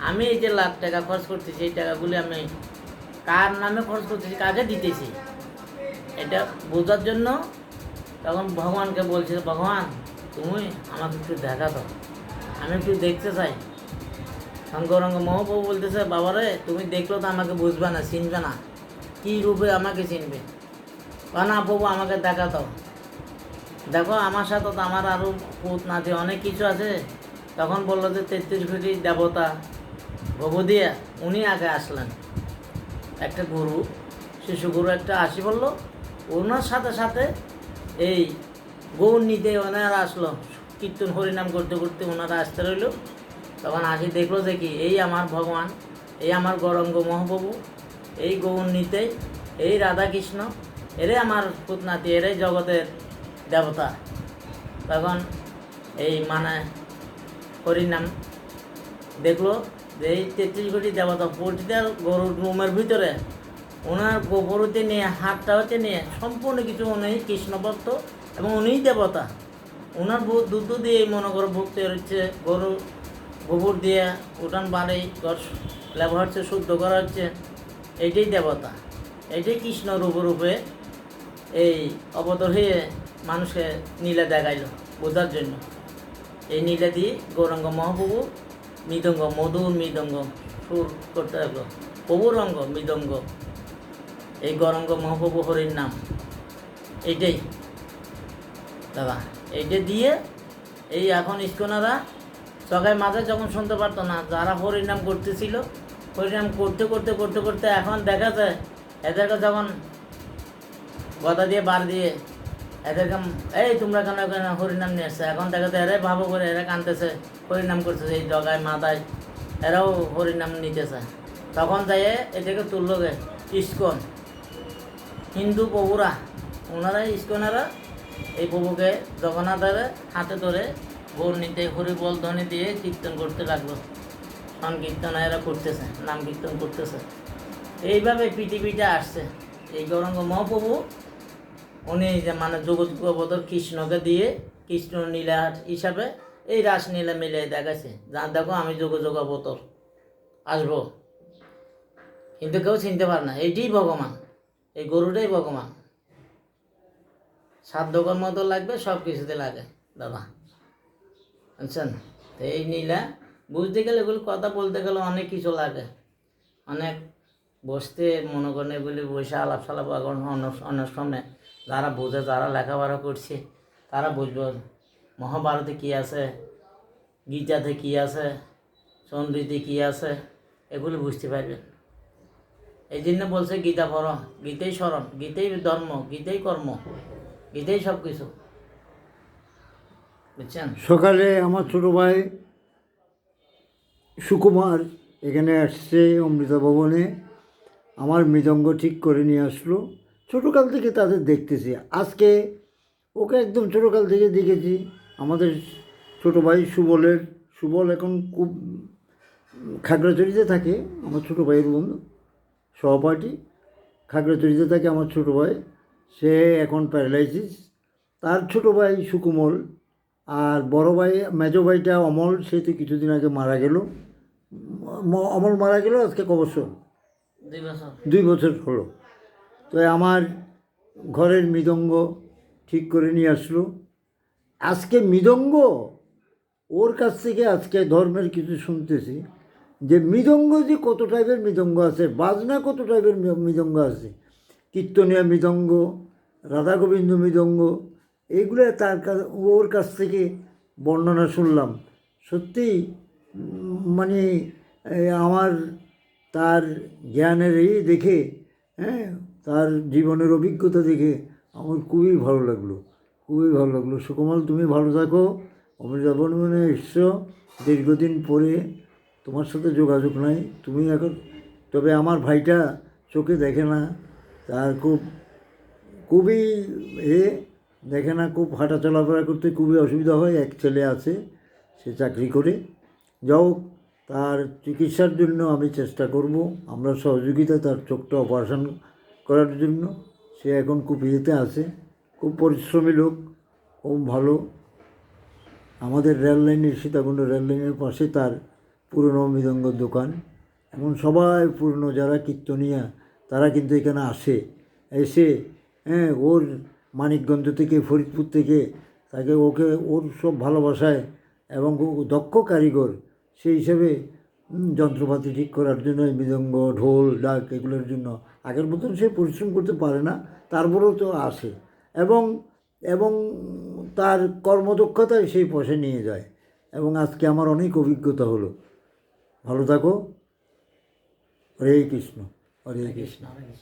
আমি এই যে লাখ টাকা খরচ করতেছি, এই টাকাগুলি আমি কার নামে খরচ করতেছি, কাজে দিতেছি, এটা বোঝার জন্য তখন ভগবানকে বলছে, ভগবান তুমি আমাকে একটু দেখা দাও, আমি একটু দেখতে চাই। শঙ্করঙ্গ মহাপ্রভু বলতেছে, বাবারে তুমি দেখলো তো আমাকে বুঝবে না, চিনবে না, কী রূপে আমাকে চিনবে? না প্রভু আমাকে দেখা দাও, দেখো আমার সাথে তো আমার আরও পুত নাতি অনেক কিছু আছে। তখন বললো যে 33 কোটি দেবতা ভবদিয়া উনি আগে আসলেন, একটা গুরু, শিশু গুরু একটা আসি বললো, ওনার সাথে সাথে এই গৌর নিতে ওনারা আসলো, কীর্তন হরিনাম করতে করতে ওনারা আসতে রইল। তখন আসি দেখলো যে কি, এই আমার ভগবান, এই আমার গৌরাঙ্গ মহাপ্রভু, এই গৌর নিতে, এই রাধাকৃষ্ণ, এরে আমার পুতনাতি, এরে জগতের দেবতা। তখন এই মানে হরিনাম দেখলো যে এই 33 কোটি দেবতা প্রতিটা গরুর রুমের ভিতরে ওনার গোবরতে নিয়ে, হাতটা হচ্ছে নিয়ে সম্পূর্ণ কিছু উনি কৃষ্ণ ভক্ত এবং উনিই দেবতা। ওনার দুধ দিয়ে মনে করো ভক্তি হচ্ছে, গরু গোবর দিয়ে উঠান বাড়ি ঘর লেবা হচ্ছে, শুদ্ধ করা হচ্ছে, এইটাই দেবতা, এইটাই কৃষ্ণ রূপে এই অবতর হয়ে মানুষকে নীলা দেখাইল বোঝার জন্য। এই নীলা দিয়ে গৌরাঙ্গ মহাপ্রভু মৃদঙ্গ, মধুর মৃদঙ্গ সুর করতে লাগলো, প্রভুর অঙ্গ মৃদঙ্গ, এই গৌরাঙ্গ মহাপ্রভু হরির নাম, এইটাই দাদা, এইটা দিয়ে এই এখন ইস্কনারা সবাই মাঝে যখন শুনতে পারতো না, যারা হরিনাম করতেছিল, হরিনাম করতে করতে করতে করতে এখন দেখা যায় এদেরকে যখন গদা দিয়ে বার দিয়ে এদেরকে, এই তোমরা কেন কেন হরিনাম নিয়ে আসছে, এখন দেখা যায় এরাই ভাবো করে এরা কানতেছে, হরিনাম করতেছে, এই জগায় মাথায় এরাও হরিনাম নিতেছে। তখন যাই এদেরকে তুললো গে ইস্কন, হিন্দু প্রভুরা, ওনারা ইস্কনেরা এই প্রভুকে জগন্নাথের হাতে ধরে গৌর নিতে হরি বল ধ্বনি দিয়ে কীর্তন করতে লাগলো। সংকীর্তন এরা করতেছে, নাম কীর্তন করতেছে, এইভাবে পৃথিবীটা আসছে। এই গৌরাঙ্গ মহাপ্রভু উনি যে মানে যোগবদর কৃষ্ণকে দিয়ে কৃষ্ণ নীলা হিসাবে এই রাসলীলা মিলিয়ে দেখাচ্ছে, যা দেখো আমি যোগাবতর আসবো, কিন্তু কেউ চিনতে পারে না এইটাই ভগবান, এই গরুটাই ভগবান। সাধ্যকর্ম তো লাগবে, সব কিছুতে লাগে দাদা, বুঝছেন? তো এই নীলা বুঝতে গেলে, এগুলো কথা বলতে গেলে অনেক কিছু লাগে, অনেক বসতে মনে করেন এগুলি বসে আলাপ সালাপ অনেক সময় যারা বোঝে, যারা লেখাপড়া করছে তারা বুঝবে মহাভারতে কী আছে, গীতাতে কী আছে, চন্দ্রীতে কী আছে, এগুলি বুঝতে পারবেন। এই জন্য বলছে গীতা পড়ো, গীতেই শরণ, গীতেই ধর্ম, গীতেই কর্ম, গীতেই সব কিছু, বুঝছেন? সকালে আমার ছোটো ভাই সুকুমার এখানে আসছে অমৃতা ভবনে, আমার মৃদঙ্গ ঠিক করে নিয়ে আসলো। ছোটোকাল থেকে তাদের দেখতেছি, আজকে ওকে একদম ছোটোকাল থেকে দেখেছি। আমাদের ছোটো ভাই সুবল এখন খুব খাগড়াছড়িতে থাকে, আমার ছোটো ভাইয়ের বন্ধু সহপাঠী, খাগড়াছড়িতে থাকে আমার ছোটো ভাই, সে এখন প্যারালাইসিস। তার ছোটো ভাই সুকুমল, আর বড় ভাই মেজো ভাইটা অমল, সে তো কিছুদিন আগে মারা গেল। অমল মারা গেল আজকে ক বছর, 2 বছর হলো। তো আমার ঘরের মৃদঙ্গ ঠিক করে নিয়ে আসলো। আজকে মৃদঙ্গ ওর কাছ থেকে আজকে ধর্মের কিছু শুনতেছি, যে মৃদঙ্গ যে কত টাইপের মৃদঙ্গ আছে, বাজনা কত টাইপের মৃদঙ্গ আছে, কীর্তনীয় মৃদঙ্গ, রাধা গোবিন্দ মৃদঙ্গ, এইগুলো ওর কাছ থেকে বর্ণনা শুনলাম। সত্যিই মানে আমার তার জ্ঞানের দেখে, হ্যাঁ, তার জীবনের অভিজ্ঞতা দেখে আমার খুবই ভালো লাগলো, খুবই ভালো লাগলো। সুকমল, তুমি ভালো থাকো, অমৃতা বর্মনে এসছো, দীর্ঘদিন পরে তোমার সাথে যোগাযোগ নাই, তুমি এখন, তবে আমার ভাইটা চোখে দেখে না, তার খুবই দেখে না, খুব হাঁটা চলাফেরা করতে খুবই অসুবিধা হয়। এক ছেলে আছে, সে চাকরি করে, যাও, তার চিকিৎসার জন্য আমি চেষ্টা করব, আমরা সহযোগিতা, তার চোখটা অপারেশন করার জন্য। সে এখন খুব ইয়েতে আছে, খুব পরিশ্রমী লোক, খুব ভালো। আমাদের রেল লাইনের, সীতাকুণ্ড রেল লাইনের পাশে তার পুরনো মৃদঙ্গর দোকান। এমন সবাই পুরনো যারা কীর্তনিয়া তারা কিন্তু এখানে আসে, এসে ওর মানিকগঞ্জ থেকে, ফরিদপুর থেকে তাকে ওকে ওর সব ভালোবাসায় এবং ও দক্ষ কারিগর সেই হিসেবে যন্ত্রপাতি ঠিক করার জন্য এই মৃদঙ্গ, ঢোল, ডাক এগুলোর জন্য আগের মতন সে পরিশ্রম করতে পারে না, তারপরেও তো আসে এবং এবং তার কর্মদক্ষতায় সেই পয়সা নিয়ে যায়। এবং আজকে আমার অনেক অভিজ্ঞতা হলো। ভালো থাকো। হরে কৃষ্ণ, হরে কৃষ্ণ। হরে কৃষ্ণ।